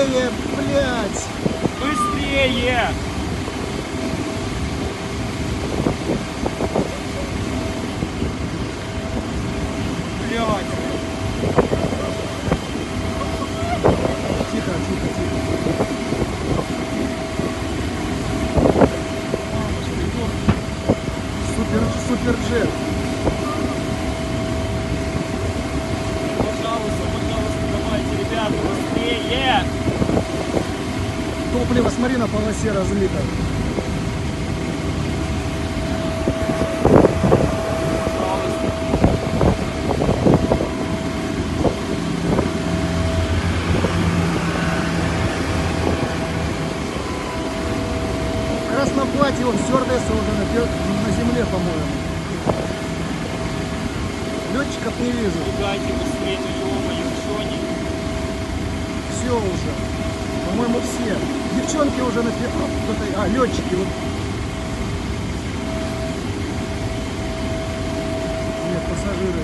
Быстрее, блядь! Быстрее! Блядь! Тихо, тихо, тихо. Супер джет. Пожалуйста, давайте, ребята, быстрее! Топливо, смотри, на полосе разлито. В красном платье он стюардесса уже на земле, по-моему. Летчиков не вижу. Пугайте быстрее, ну ё-моё, что они? Все уже. По-моему, все. Девчонки уже на первом. А, летчики. Вот. Нет, пассажиры.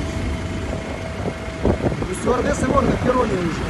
И стюардессы вон на перроне уже.